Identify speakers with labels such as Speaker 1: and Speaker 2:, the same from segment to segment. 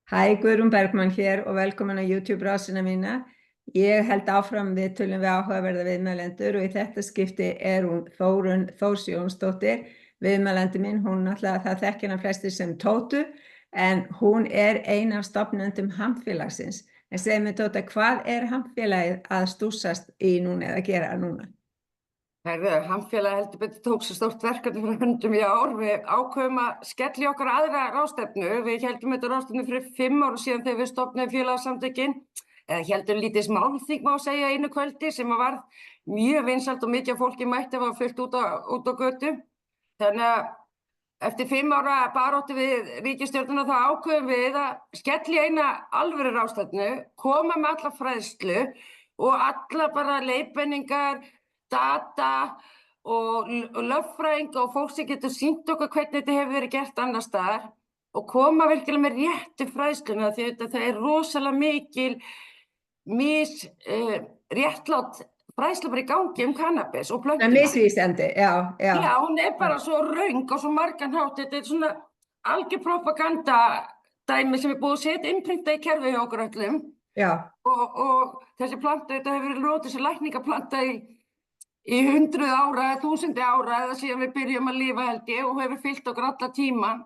Speaker 1: Hæ, Guðrún Bergmann hér og velkomin á YouTube-rásina mína. Ég held áfram viðtölum við áhugaverða viðmælendur og í þetta skipti hún Þórunn Þórs Jónsdóttir, viðmælandi minn. Hún náttúrulega, það þekkir hana flestir sem Tótu, en hún ein af stofnendum Hampfélagsins. En segðu mér Tóta, hvað Hampfélagið að stússast í núna eða gera núna?
Speaker 2: Hampfélag heldur betur tók sér stórt verkefni fyrir höndum í ár. Við ákveðum að skella í okkar aðra ráðstefnu. Við héldum þetta ráðstefnu fyrir 5 árum síðan þegar við stofnuðum félagasamtökin. Eða héldum lítið málþing má segja einu kvöldi sem var mjög vinsælt og mikið af fólki mætti var fullt út á götu. Þannig að eftir 5 ára baráttu við ríkisstjórnina þá ákveðum við að skella í eina alvöru ráðstefnu, koma með alla fræðslu og alla bara leiðbeiningar, data og lögfræðinga og fólk sem getur sýnt okkur hvernig þetta hefur verið gert annars staðar og koma virkilega með réttu fræðsluna því að það rosalega mikil réttlát fræðsla bara í gangi kannabis og plöntuna.
Speaker 1: Það misvísandi, já.
Speaker 2: Já, hún bara svo röng og svo margan hátt. Þetta svona algjör propaganda dæmi sem búið að setja innprinta í kerfið hjá okkur öllum.
Speaker 1: Já.
Speaker 2: Og þessi planta, þetta hefur verið notið sem lækningaplanta í 100 ára, 1000 ára eða síðan við byrjum að lifa held ég og hefur fylgt okkur alla tíman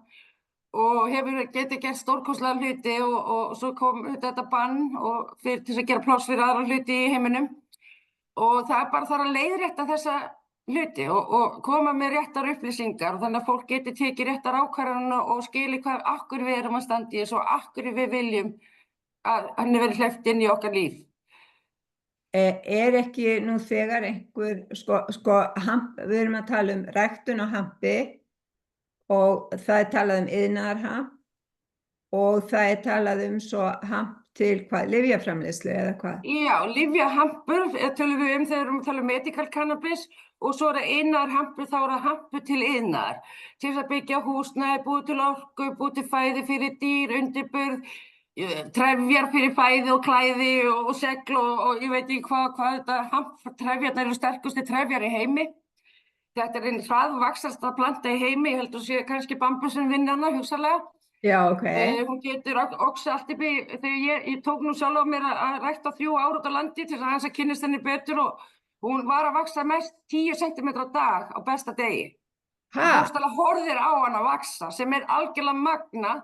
Speaker 2: og hefur getið gert stórkostlega hluti og svo kom þetta bann og til þess að gera pláss fyrir aðra hluti í heiminum og það bara þarf að leiðrétta þessa hluti og koma með réttar upplýsingar og þannig að fólk geti tekið réttar ákvarðanir og skili af hverju við erum að standa í þessu og af hverju við viljum að henni verið hleypt inn í okkar líf.
Speaker 1: Ekki nú þegar einhver, við erum að tala ræktun á hampi og það talað iðnaðarhamp og það talað svo hamp til hvað, lyfjaframleiðslu eða hvað?
Speaker 2: Já, lyfjahampur tölum við þegar við erum að tala medical cannabis og svo það iðnaðarhampur, þá það hampur til iðnaðar. Til þess að byggja húsnæði, búið til orku, búið til fæði fyrir dýr, undirburð, trefjar fyrir fæði og klæði og segl og ég veit ekki hvað þetta trefjarnar eru sterkustu trefjar í heimi. Þetta einn hraðvaxandi planta í heimi, ég held að sé kannski bambusin vinna hana hugsanlega.
Speaker 1: Já, ok.
Speaker 2: Hún getur oxið allt upp í, þegar ég tók nú sjálf á mér að rækta 3 ár út á landi til þess að kynnast henni betur og hún var að vaxa mest 10 cm á dag á besta degi. Þú horfir á hana vaxa sem algjörlega magna.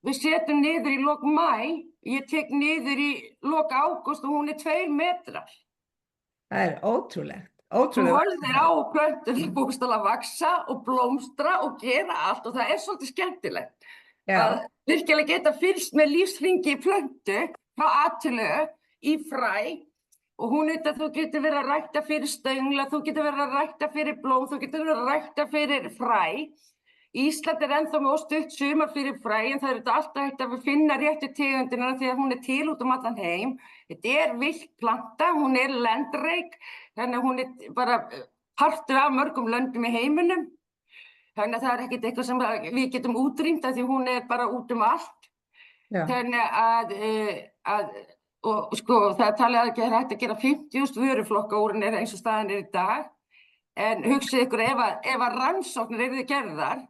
Speaker 2: Við setjum niður í lok maí, ég tek niður í lok ágúst og hún 2 metrar.
Speaker 1: Það ótrúlegt.
Speaker 2: Þú horfir á plöntur bókstaflega vaxa og blómstra og gera allt og það svolítið skemmtilegt. Að virkilega geta fylgst með lífshringi í plöntu frá A til Ö í fræ og hún þú getur verið að rækta fyrir stöngla, þú getur verið að rækta fyrir blóm, þú getur verið að rækta fyrir fræ. Ísland ennþá með stutt sumar fyrir fræ en það þetta alltaf hægt að finna réttu tegundina því að hún til út allan heim. Þetta villt planta, hún lendreik, þannig að hún bara partur af mörgum löndum í heiminum. Þannig að það ekkert eitthvað sem við getum útrýmt því hún bara út allt. Já. Þannig og það talið að það hægt að gera 50.000 vöruflokka úr henni eins og staðan í dag. En hugsið ykkur ef að rannsóknir yrðu gerðar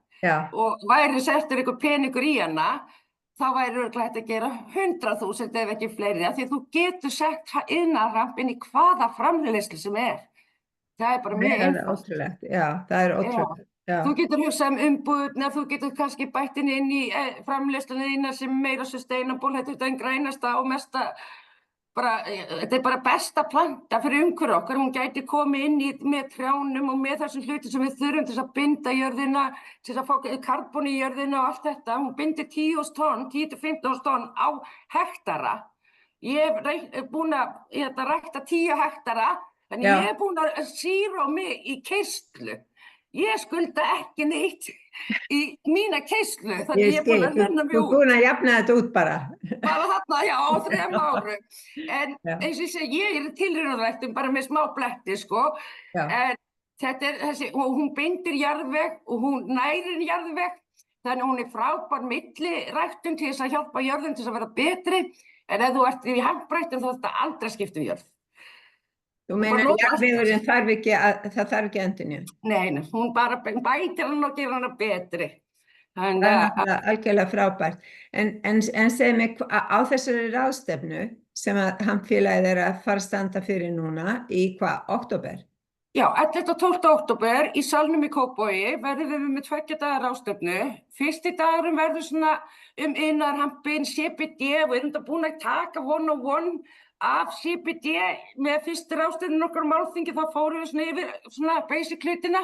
Speaker 2: og væri settur ykkur peningur í hana, þá væri örugglega hægt að gera 100.000 ef ekki fleiri, því þú getur sett iðnaðarhamp inn í hvaða framleiðslu sem Það bara mjög einfalt.
Speaker 1: Já, það ótrúlegt.
Speaker 2: Þú getur hugsað umbúðirnar, þú getur kannski bætt inn í framleiðsluna þína sem meira sustainable, þetta grænasta og mesta. Þetta bara besta planta fyrir umhverfi okkar, hún gæti komið inn með trjánum og með þessum hluti sem við þurfum til að binda jörðina, til að fá karbon í jörðina og allt þetta. Hún bindir 10.000 tonn, 10-15.000 tonn á hektara. Ég búin að rækta 10 hektara, en ég búin að sýra mig í keyrslu. Ég skulda ekki neitt í mína keyrslu, þannig ég búin að renna mig út.
Speaker 1: Þú búin að jafna þetta út bara.
Speaker 2: Bara þarna, já, á 3 árum. En eins og ég segi, ég tilraunarræktun bara með smá bletti, En þetta og hún bindir jarðveg og hún nærir jarðveg, þannig hún frábær milliræktun til þess að hjálpa jörðum til þess að vera betri. En ef þú ert í hampræktun þá þetta aldrei skipta jörð.
Speaker 1: Þú meinar jarðvegurinn þarf ekki endurnýjun?
Speaker 2: Nei, hún bara bætir hann og gerir hana betri.
Speaker 1: Það er náttúrulega algjörlega frábært. En segð mig, á þessari ráðstefnu sem að Hampfélagið er að fara að standa fyrir núna í október?
Speaker 2: Já, 11. og 12. október í salnum í Kópavogi verðum við með 2 daga ráðstefnu. Fyrsti dagurum verður svona iðnaðarhampinn, CBD, og erum þetta búin að taka one-on-one af CBD með fyrstu ráðstefnu okkar málþingi, þá fórum við svona yfir svona basic hlutina.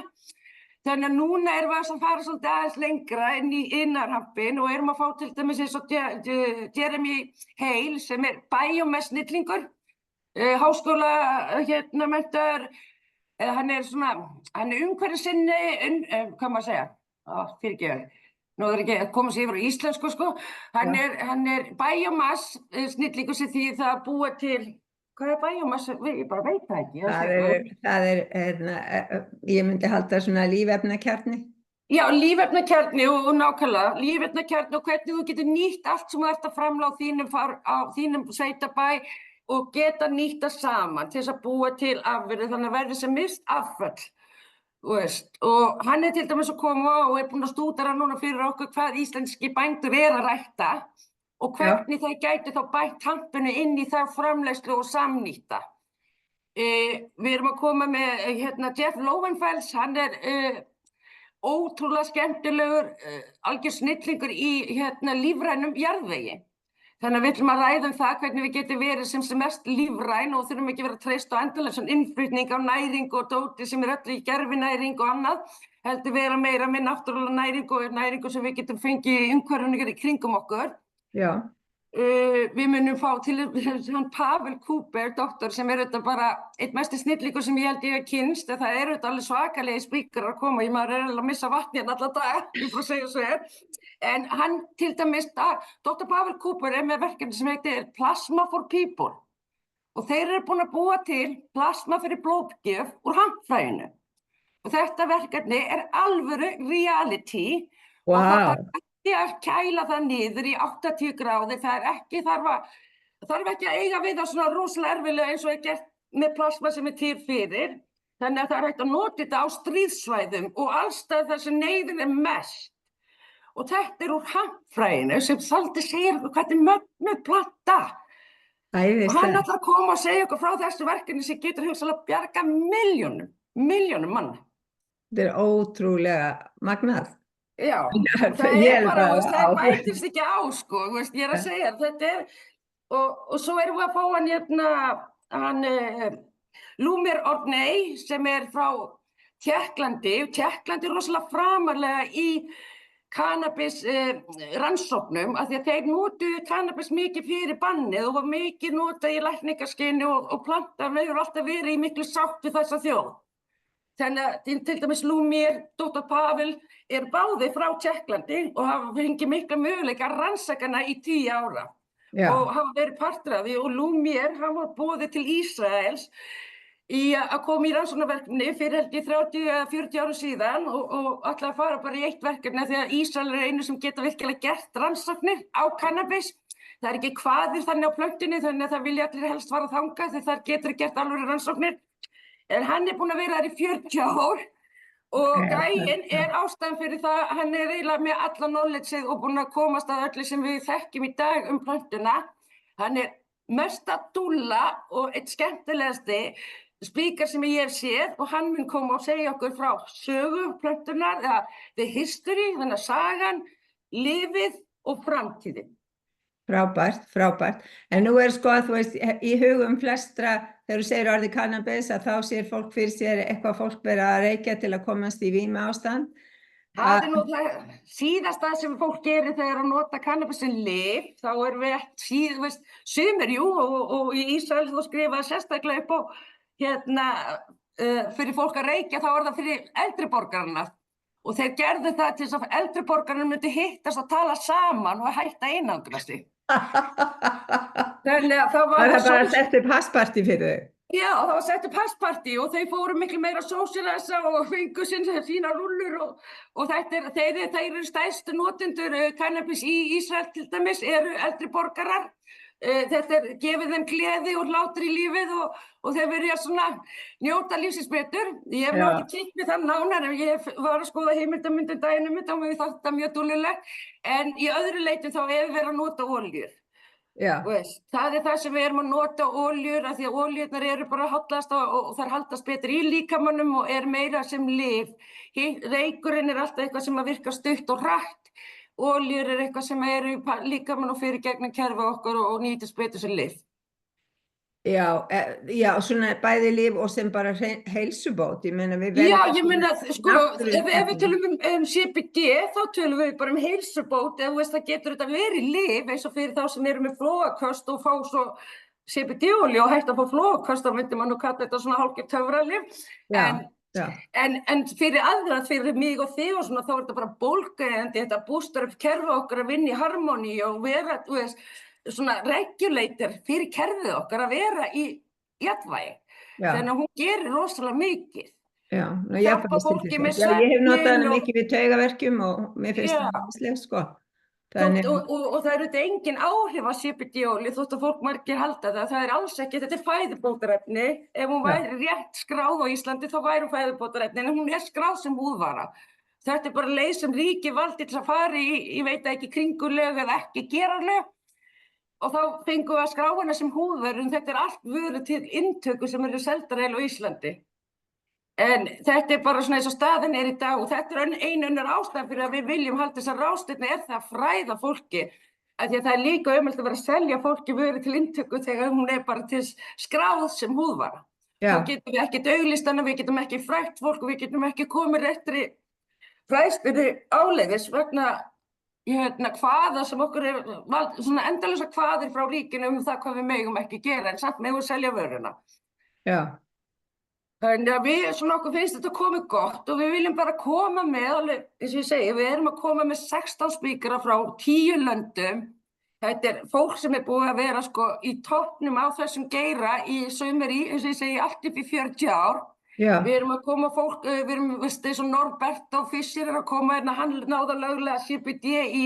Speaker 2: Þannig að núna erum við að fara svolítið aðeins lengra inn í iðnaðarhampinn og erum að fá til dæmis eins og Jeremy Hale sem er biomass-snillingur, háskóla menntaður. Hann er umhverfissinni, hvað maður segja, fyrirgefðu, nú er ekki að koma sér yfir á íslensku sko, hann er biomass snillingur sem því það að búa til, hvað er biomass, ég bara veit það ekki.
Speaker 1: Það er, ég myndi halda svona lífefnakjarni.
Speaker 2: Já, lífefnakjarni og nákvæmlega, lífefnakjarni og hvernig þú getur nýtt allt sem þú ert að framla á þínum sveitabæ, og geta nýtt það saman til þess að búa til afurðir, þannig að verði sem mist afföll. Og hann er til dæmis að koma og er búinn að stúdera núna fyrir okkur hvað íslenski bændur að rækta og hvernig þeir gætu þá bætt hampinu inn í það framleiðslu og samnýta. Við erum að koma með Jeff Lowenfels, hann er ótrúlega skemmtilegur, algjör snillingur í lífrænum jarðvegi. Þannig að við ætlum að ræða það hvernig við getum verið sem mest lífræn og þurfum ekki verið að treysta á endilega svona innflutning af næringu og dóti sem öllu í gervinæring og annað, heldur vera meira með náttúrulega næringu og næringu sem við getum fengið í umhverfinu í kringum okkur.
Speaker 1: Já.
Speaker 2: Við munum fá til hann Pavel Kuber, doktor, sem er auðvitað bara einn mesti snillingur sem ég held ég hef kynnst, en það eru auðvitað alveg svakalegi spíkarar að koma, maður er að missa vatni alla daga, ég får segja svo En hann til dæmis, Dr. Pavel Kuber er með verkefni sem heitir Plasma for People og þeir eru búin að búa til plasma fyrir blóðgjöf úr hampfræinu. Og þetta verkefni er alvöru reality og það þarf ekki að kæla það niður í 80 gráður, það þarf ekki að eiga við það svona rosalega erfiðlega eins og er gert með plasma sem er til fyrir. Þannig að það er hægt að nota þetta á stríðssvæðum og allstað þar sem neyðin er mest. Og þetta er úr hampfræinu sem svolítið segir hvað þetta er mögnuð planta. Og hann ætlar að koma og segja okkur frá þessu verkefni sem getur hugsanlega bjarga milljónum manna. Þetta
Speaker 1: er ótrúlega magnað.
Speaker 2: Já, það er bara, það bætist ekki á sko, ég er að segja, þetta er, og svo erum við að fá hann Lumir Ornei sem er frá Tékklandi er rosalega framarlega í kannabis rannsóknum af því að þeir notuðu kannabis mikið fyrir bannið og var mikið notað í lækningaskyni og plantan hefur alltaf verið í miklu sátt við þessa þjóð. Þannig að til dæmis Lumir, Dr. Pavel báðir frá Tékklandi og hafa fengið mikla möguleika að rannsaka hana í 10 ára og hafa verið partur af því og Lumir, hann var boðið til Ísraels í að koma í rannsóknarverkefni fyrir held ég 30 eða 40 árum síðan og ætla að fara bara í eitt verkefni því að Ísrael einu sem geta virkilega gert rannsóknir á kannabis. Það er ekki kvaðir þannig á plöntunni þannig að það vilja allir helst fara þangað því þar getur gert alveg rannsóknir. En hann búinn að vera þar í 40 ár og gæinn ástæðan fyrir það, hann eiginlega með alla knowledge og búinn að komast að öllu sem við þekkjum í dag plöntuna. Hann mesta dúlla og eitt skemmtilegasti spíkar sem ég hef séð og hann mun koma og segja okkur frá sögu plöntunar, the history, þannig að sagan, lífið og framtíðin.
Speaker 1: Frábært. En nú sko að þú veist, í hugum flestra, þegar þú segir orðið kannabis, að þá sér fólk fyrir sér eitthvað fólk vera að reykja til að komast í vímuástand.
Speaker 2: Það nú það síðasta sem fólk gerir þegar að nota kannabis sem lyf, þá við sumir og í Ísrael þú skrifaði sérstaklega upp á fyrir fólk að reykja, þá það fyrir eldri borgarana og þeir gerðu það til þess að eldri borgarana myndi hittast að tala saman og hætta einangra sig. Þannig að það var
Speaker 1: bara að setja upp hasspartí fyrir þau.
Speaker 2: Já, það var sett upp hasspartí og þau fóru miklu meira sósíalesa og fengu sína rúllur og þeir eru stærstu notendur kannabis í Ísrael til dæmis, eru eldri borgarar. Þetta gefið þeim gleði og hlátur í lífið og þeir verið svona njóta lífsins betur. Ég hef nú ekki kynnt með það nánar, en ég var að skoða heimildamyndum daginn þetta og mér fannst það mjög dúllilegt. En í öðru leyti þá verið að nota olíur. Það það sem við erum að nota olíur, af því að olíurnar eru bara hallast og þær haldast betur í líkamanum og meira sem lyf. Reykurinn alltaf eitthvað sem að virka stutt og hratt. Olíur eitthvað sem eru í líkamann og fyrir gegnum kerfi okkar og nýtist betur sem lyf.
Speaker 1: Já, svona bæði lyf og sem bara heilsubót. Ég meina
Speaker 2: ég meina, sko, ef við tölum CBD, þá tölum við bara heilsubót, ef það getur þetta verið lyf, eins og fyrir þá sem eru með flóaköst og fá svo CBD-olíu og hægt að fá flóaköst, þá myndi maður nú kalla þetta svona hálfgert töfralyf. En fyrir aðra, fyrir mig og þig og svona, þá þetta bara bólgueyðandi, þetta bústar upp kerfi okkar að vinna í harmóníu og vera, svona regulator fyrir kerfið okkar að vera í jafnvægi. Þannig að hún gerir rosalega mikið. Hjálpa fólki með svefninn.
Speaker 1: Ég hef notað hana mikið við taugaverkjum og mér finnst það aðeinslega, sko.
Speaker 2: Og það eru engin áhrif af CBD-olíu þótt að fólk margir halda það. Það alls ekki, þetta fæðubótarefni. Ef hún væri rétt skráð á Íslandi þá væri hún fæðubótarefni, en hún skráð sem húðvara. Þetta bara leið sem ríkið valdi til að fara í, ég veit ekki, kringulög eða ekki gera lög. Og þá fengum við að skrá hana sem húðvöru, en þetta allt vörur til inntöku sem eru seldar á Íslandi. En þetta bara svona eins og staðan í dag og þetta önnur ástæða fyrir að við viljum halda þessar ráðstefnu það að fræða fólki. Af því að það líka auðvelt að vera að selja fólki vöru til inntöku þegar hún bara til skráð sem húðvara. Þá getum við ekki auglýst hana, við getum ekki frætt fólk og við getum ekki komið réttri fræðslunni áleiðis vegna hvaða sem okkur svona endalausa hvaðir frá ríkinu það hvað við megum ekki gera, en samt megum selja vöruna. Þannig að við okkur finnst þetta komið gott og við viljum bara koma með, eins og ég segi, við erum að koma með 16 spíkara frá 10 löndum. Þetta fólk sem búið að vera í toppnum á þessum geira í sumir eins og ég segi, allt upp í 40 ár. Við erum að koma fólk, við erum, eins og Norberto Fischer að koma hann náða löglega CBD í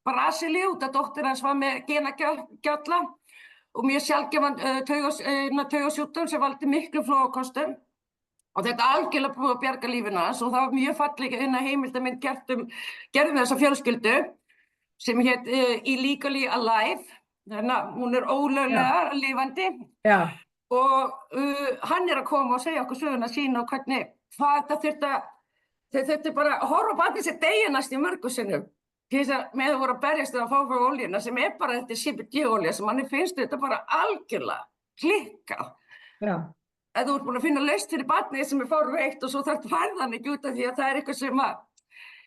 Speaker 2: Brasilíu, út að dóttir hans var með genagjalla og mjög sjaldgæfan taugasjúkdóm sem valdi miklu flóakostum. Og þetta algjörlega búið að bjarga lífinu hans og það var mjög fallega heimildamynd gerðum þessa fjölskyldu sem hét Illegally Alive, þannig að hún ólöglega lifandi. Og hann að koma og segja okkur söguna sína og hvernig þeir þurftu bara að horfa á batnið sér deginast í mörgu sinnum til þess að með voru að berjast að fá frá olíuna sem bara þetta CBD-olía sem manni finnst þetta bara algjörlega klikkað. Ef þú ert búin að finna lausn fyrir batnið sem fárveikt og svo þarf að færða hann ekki út af því að það eitthvað sem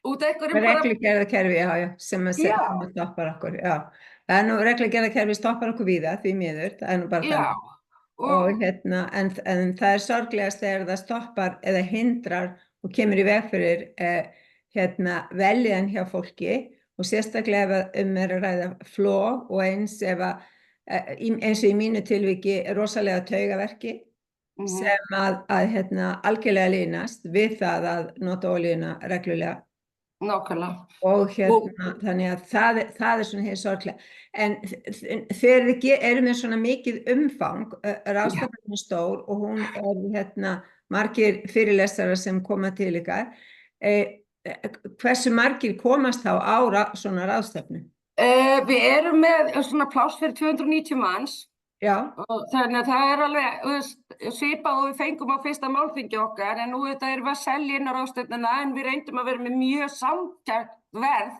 Speaker 2: út af einhverjum bara...
Speaker 1: Reglugerðarkerfi, sem stoppar okkur, Það nú reglugerðarkerfi stoppar okkur víða, því miður, það nú bara það. En það sorglegast þegar það stoppar eða hindrar og kemur í veg fyrir veljan hjá fólki og sérstaklega ef að ræða flog og eins og í mínu tilviki rosalega taugaverki sem að algjörlega línast við það að nota olíuna reglulega.
Speaker 2: Nákvæmlega.
Speaker 1: Og þannig að það svona hér sorglega. En þegar þið eru með svona mikið umfang, ráðstefnan stór og hún margir fyrirlesarar sem koma til ykkar, hversu margir komast þá á svona ráðstefnu?
Speaker 2: Við erum með svona pláss fyrir 290 manns. Þannig að það alveg svipað og við fengum á fyrsta málþingi okkar, en nú erum við að selja inn á ráðstefnuna en við reyndum að vera með mjög sanngjarnt verð.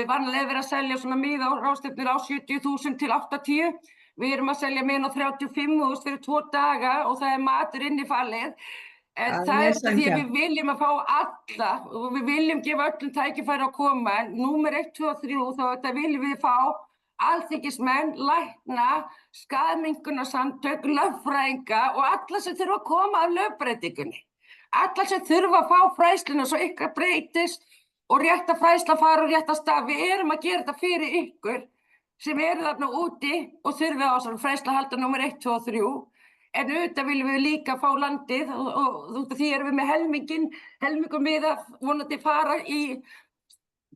Speaker 2: Vanlega verið að selja svona miða á ráðstefnur á 70.000 til 80. Við erum að selja miðan á 35.000 fyrir 2 daga og það matur innifallið. En það því að við viljum að fá alla og við viljum gefa öllum tækifæri að koma. Númer 1, 2 og 3 þá viljum við fá alþingismenn, lækna, skaðaminnkunarsamtök, lögfræðinga og alla sem þurfa að koma af lögbreytingunni. Alla sem þurfa að fá fræðsluna svo ykkar breytist og rétta fræðsla fara og rétta stað. Við erum að gera þetta fyrir ykkur sem eru þarna úti og þurfa á þessari fræðsla halda númer 1, 2 og 3. En auðvitað viljum við líka fá landið og því erum við með helmingum við að vonandi fara í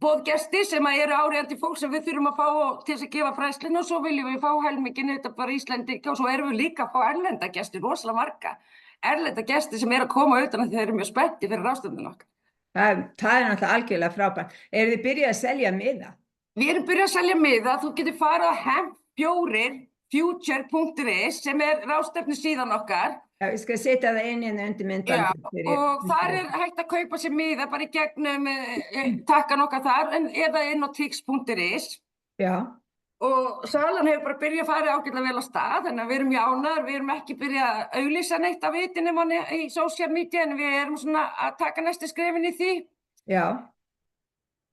Speaker 2: boðgesti sem eru áríðandi fólk sem við þurfum að fá til þess að gefa fræðsluna og svo viljum við fá helminginn þetta bara Íslendinga og svo erum við líka að fá erlenda gesti, rosalega marga erlenda gesti sem eru að koma utan að þeir eru mjög spenntir fyrir ráðstefnuna okkar.
Speaker 1: Það náttúrulega algjörlega frábært. Eru þið byrjað að selja miða?
Speaker 2: Við erum byrjað að selja miða, þú getur farið á hempfjórirfuture.is sem ráðstefnu síðan okkar.
Speaker 1: Já, ég skal setja það inn undir myndbandið.
Speaker 2: Já, og þar hægt að kaupa sér miða bara í gegnum takkan okkar þar eða inn á tix.is.
Speaker 1: Já. Og
Speaker 2: salan hefur bara byrjað að fara ágætlega vel á stað, þannig að við erum mjög ánægðir, við erum ekki byrjað að auglýsa neitt af vitinu manni í social media en við erum svona að taka næstu skrefin í því.
Speaker 1: Já.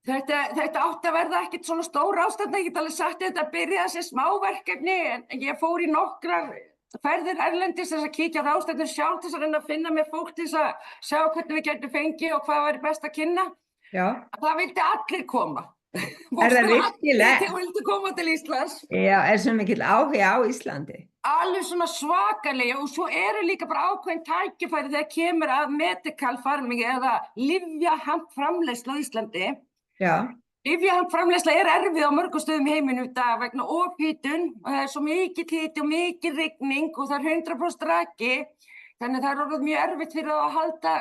Speaker 2: Þetta átti að verða ekkert svona stór ráðstefna, ég get alveg sagt þetta byrjaði sem smáverkefni en ég fór í nokkrar ferðir erlendis þess að kíkja ráðstefnum sjálf til þess að reyna að finna með fólk til þess að sjá hvernig við getum fengið og hvað væri best að kynna. Já. Það vildi allir koma.
Speaker 1: Það virkilega?
Speaker 2: Þeir vildi koma til Íslands.
Speaker 1: Já, svo mikill áhugi á Íslandi?
Speaker 2: Alveg svona svakalega og svo eru líka bara ákveðin tækifæri þegar kemur að medical farming eða lyfjahampframleiðsla á Íslandi.
Speaker 1: Já.
Speaker 2: Lyfjahampframleiðsla erfið á mörgum stöðum í heiminum í dag vegna ofhitun og það svo mikill hiti og mikil rigning og það 100% raki þannig það orðið mjög erfitt fyrir að halda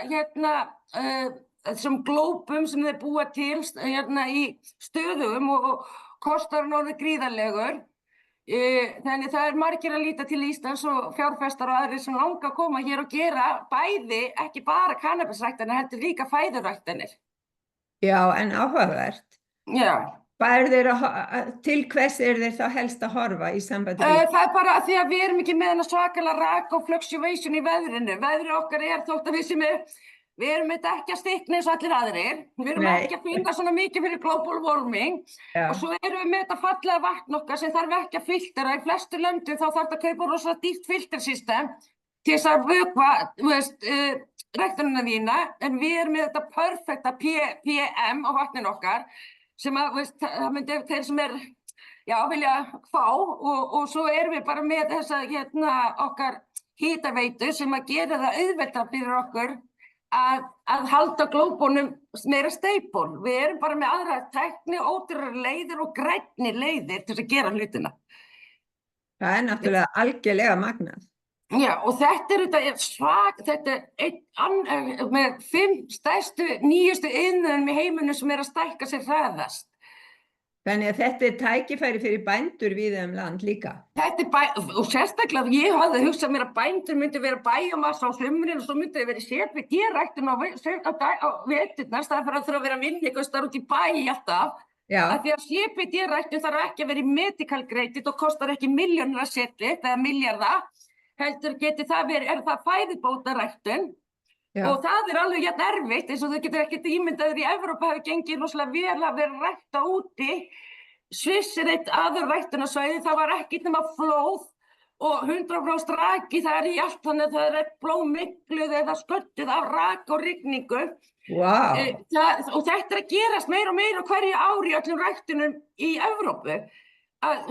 Speaker 2: þessum glópum sem þeir búa til í stöðum og kostar orðið gríðarlegur. Þannig það margir að líta til Íslands og fjárfestar og aðrir sem langa að koma hér og gera bæði ekki bara kannabisræktanir heldur líka fæðuræktanir.
Speaker 1: Já, en áhugavert.
Speaker 2: Já.
Speaker 1: Til hvers þeir þá helst að horfa í sambandi við?
Speaker 2: Það bara því að við erum ekki með þennan svakalega raka og fluctuation í veðrinu. Veðrið okkar þótt að við erum þetta ekki að stikna eins og allir aðrir. Við erum ekki að finna svona mikið fyrir global warming. Já. Og svo erum við með þetta fallega vatn okkar sem þarf ekki að filtera. Í flestu löndum þá þarf að kaupa rosalega dýrt filtersystem til þess að vökva, ræktunina þína. En við erum með þetta perfekta PM á vatnin okkar sem að, það myndi þeir sem vilja fá og svo erum við bara með þessa okkar hitaveitu sem að gera það auðvelda fyrir okkur að halda glóbunum meira stable. Við erum bara með aðra tækni, ódýrari leiðir og grænni leiðir til að gera hlutina. Það
Speaker 1: náttúrulega algjörlega magnað.
Speaker 2: Já, og þetta með 5 stærstu, nýjustu iðnaðum í heiminum sem að stækka sér hraðast.
Speaker 1: Þannig að þetta tækifæri fyrir bændur víða land líka.
Speaker 2: Og sérstaklega, ég hafði hugsað mér að bændur myndi vera bæjumassa á sumrin og svo myndi það vera CBD-ræktun á veturna, staðar fyrir að þurfa að vera að vinna eitthvað starf út í bæ alltaf. Af því að CBD-ræktun þarf ekki að vera í medical grade og kostar ekki milljónir að setja eða milljarða. Heldur geti það verið, það fæðubótaræktun og það alveg erfitt eins og þau getur ekkert ímyndaður í Evrópu hafi gengið rosalega vel að vera rækta úti. Sviss eitt aður ræktunarsvæði, það var ekkert nema flóð og 100% raki það í allt þannig að það blóðmygluð eða skölduð af rak og rigningu.
Speaker 1: Wow.
Speaker 2: Og þetta að gerast meira og meira hverju ári í öllum ræktunum í Evrópu.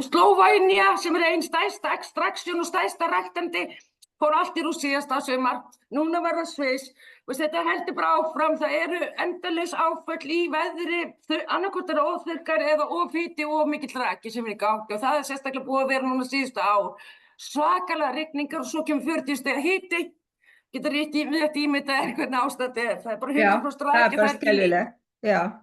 Speaker 2: Slóvenía sem einn stærsta extraction og stærsta ræktandi fór allt í rúst síðasta sumar, núna verða Sviss. Þetta heldur bara áfram, það eru endalaus áföll í veðri, annaðhvort óþurrkar eða ofhiti og mikill raki sem í gangi og það sérstaklega búið að vera núna síðustu ár. Svakalega rigningar og svo kemur 40 stiga hiti, getur ekki ímyndað hvernig ástandið það bara 100% raki.
Speaker 1: Já, það bara skelfilegt. Já.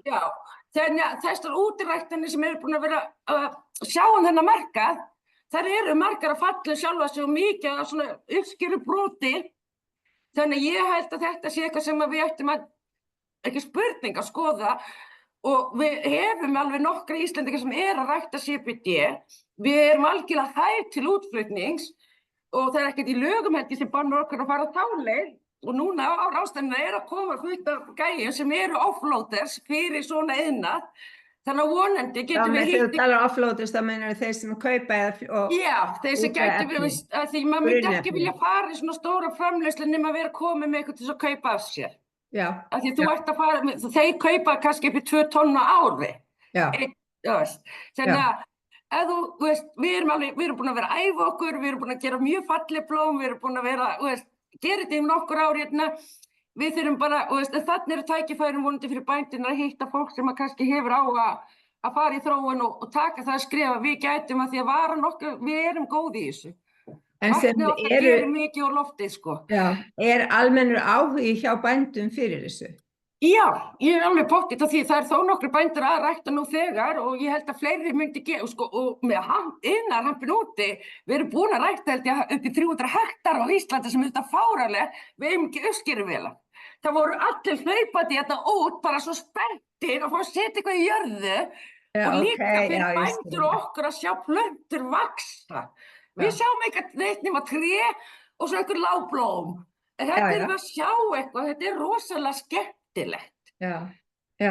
Speaker 2: Þannig að þessar útiræktanir sem eru búin að vera að sjá þennan markað, þar eru margar að falla sjálfa sig og mikið að svona uppskeru broti. Þannig að ég held að þetta sé eitthvað sem við ættum að, ekki spurning að skoða og við hefum alveg nokkra Íslendingar sem að rækta CBD. Við erum algjörlega hæf til útflutnings og það ekkert í lögum sem bannar okkur að fara á þá leið. Og núna á ráðstefnunni að koma fullt af gæjum sem eru offloaders fyrir svona iðnað. Þannig að vonandi getum við
Speaker 1: Þegar þú talar offloaders, þá meinar þeir sem kaupa
Speaker 2: Já, þeir sem gætu verið, því maður myndi ekki vilja fara í svona stóra framleiðslu nema að vera komið með eitthvað til þess að kaupa af sér.
Speaker 1: Já.
Speaker 2: Af því þú ert að fara, þeir kaupa kannski upp í 2 tonn á ári. Já. Þannig að við erum búin að vera að æfa okkur, við erum búin að gera mjög falleg blóm, við erum búin að vera, gera þetta nokkur ár hérna. við þurfum bara, og þannig eru tækifærum vonandi fyrir bændurna að hitta fólk sem að kannski hefur á að fara í þróun og taka það að skrifa, við gætum að því að vara nokkuð, við erum góð í þessu. Vatnið okkar gerir mikið úr loftið, sko.
Speaker 1: Já, almennur áhugi hjá bændum fyrir þessu?
Speaker 2: Já, ég er alveg pottþétt á því, það þó nokkrir bændur að rækta nú þegar og ég held að fleiri myndi sko, og með iðnaðarhampinn úti, við erum búin að rækta held ég upp í 300 hektar á Íslandi sem er þetta fáránlega, við hefum ekki uppskeruvélar. Það voru allir hlaupandi þetta út, bara svo spenntir að fá að setja eitthvað í jörðu og líka fyrir bændur og okkur að sjá plöntur vaxa. Við sjáum eitthvað neitt nema tré og svo einhver lágblóm. En þetta erum við að sjá eitthvað, þetta er rosalega skemmtilegt.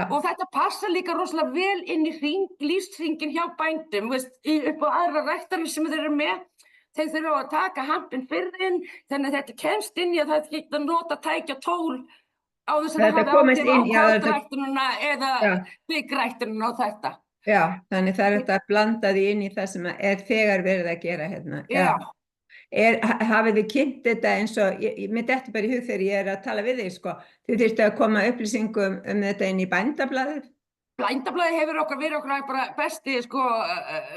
Speaker 2: Og þetta passa líka rosalega vel inn í lífshringinn hjá bændum, upp á aðra ræktanir sem þeir eru með. Þeir þurfa að taka hampinn fyrir inn, þannig að þetta kemst inn í að það geta nota tækja tól á þess að það hafa áhrif á kornræktunina eða byggræktunina og þetta.
Speaker 1: Já, þannig það er þetta að blanda því inn í það sem er þegar verið að gera hérna. Já. Hafið þið kynnt þetta eins og, mér dettur bara í hug þegar ég er að tala við þig, sko, þið þurftu að koma upplýsingum þetta inn í Bændablaðið?
Speaker 2: Bændablaðið hefur verið okkur bara besti, sko,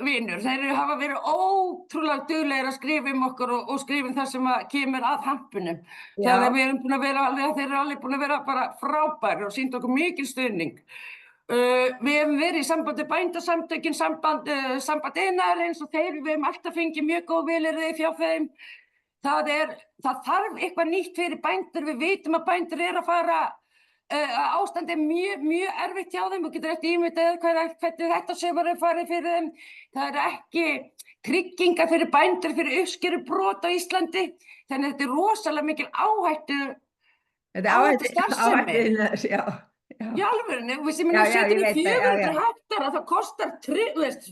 Speaker 2: vinur. Þeir hafa verið ótrúlega duglegir að skrifa okkur og skrifa það sem kemur að hampunum. Þegar við erum búin að vera alveg, þeir eru alveg búin að vera bara frábærir og sýnt okkur mikil stuðning. Við hefum verið í sambandi bændasamtökin, samband iðnaðarins og við hefum alltaf fengið mjög góð vilyrði hjá þeim. Það þarf eitthvað nýtt fyrir bændur, við vitum að bændur eru að fara, ástandi mjög erfitt hjá þeim og getur ekki ímyndað hvernig þetta sumar er farið fyrir þeim. Það eru ekki tryggingar fyrir bændur fyrir uppskerubrot á Íslandi, þannig að þetta er rosalega mikil áhættu starfsemi. Í alvörunni, sem er nú setjum við 400 hektara, það kostar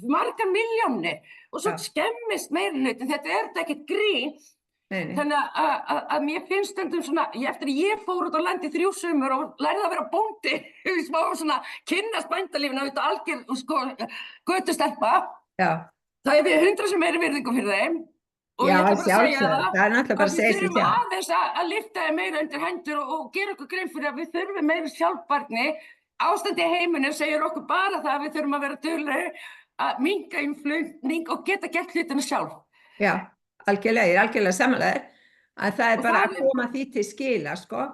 Speaker 2: margar milljónir og svo skemmist meirihlutin, þetta er ekkert grín. Þannig að mér finnst stundum svona, eftir að ég fór út á landi 3 sumur og lærði að vera bóndi, smá svona kynnast bændalífinu og þetta algjör, sko, götustelpa, þá hef ég 100 sem meiri virðingu fyrir þeim. Og ég ætla bara að segja það, við þurfum aðeins að lyfta þeim meira undir hendur og gera okkur grein fyrir að við þurfum meira sjálfbærni. Ástandi í heiminum segir okkur bara það að við þurfum að vera duglegir að minnka innflutning og geta gert hlutina sjálf.
Speaker 1: Já, algjörlega, ég er algjörlega samanlegaður að það er bara að koma því til skila, sko.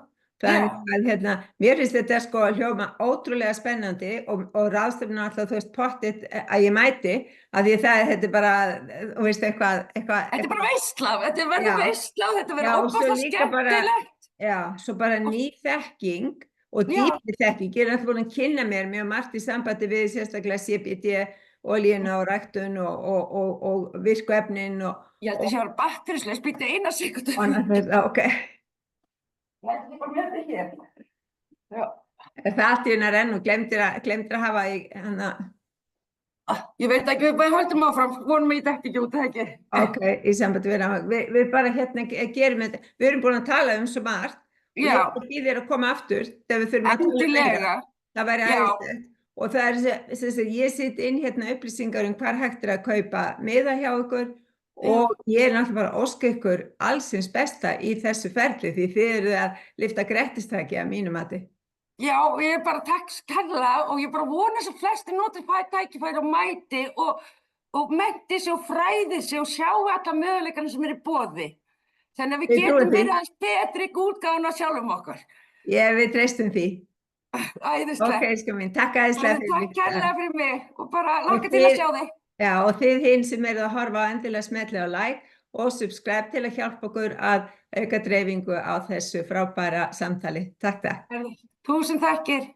Speaker 1: Þannig að mér finnst þetta sko hljóma ótrúlega spennandi og ráðstefnan alltaf, þú veist, pottið að ég mæti, að því þetta er bara, þú veist, eitthvað.
Speaker 2: Þetta er bara veisla, þetta verður veisla og þetta verður óbúslega skemmtilegt.
Speaker 1: Já, svo bara ný þekking og dýpri þekking. Ég er alltaf búin að kynna mér mjög margt í sambandi við sérstaklega CBD, olíuna og ræktun og virkuefnin og...
Speaker 2: Ég held að það sé að vera bakterislega, spýtti eina sekundu.
Speaker 1: Ok.
Speaker 2: Þetta er bara með þetta hér. Já.
Speaker 1: Er það allt í hennar enn og glemdir að hafa í hana?
Speaker 2: Ég veit ekki, við bara höldum áfram, vonum ég þetta ekki út, það ekki.
Speaker 1: Ok, í sambandi við það. Við bara gerum þetta, við erum búin að tala um svo margt.
Speaker 2: Já.
Speaker 1: Og ég býðir að koma aftur þegar við þurfum að tala meira. Það væri æðislegt. Og það er þess að ég sitt inn upplýsingar hvar hægt að kaupa miða hjá ykkur. Og ég er náttúrulega bara að óska ykkur allsins besta í þessu ferli því þið eru að lyfta grettistaki að mínu mati.
Speaker 2: Já, ég er bara takk kærlega og ég bara vona þess að flestir noti tækifæri og mæti og mennti sig og fræði sig og sjá alla möguleikana sem eru í boði. Þannig að við getum verið aðeins betri útgáfuna sjálfum okkur. Við
Speaker 1: treystum því.
Speaker 2: Æðislegt.
Speaker 1: Ok, sko mín, takk æðislega fyrir mig.
Speaker 2: Takk kærlega fyrir mig og bara langa til að sjá þig.
Speaker 1: Já, og þið hinn sem eru að horfa á endilega smetli á like og subscribe til að hjálpa okkur að auka dreifingu á þessu frábæra samtali. Takk.
Speaker 2: 1000 þakkir.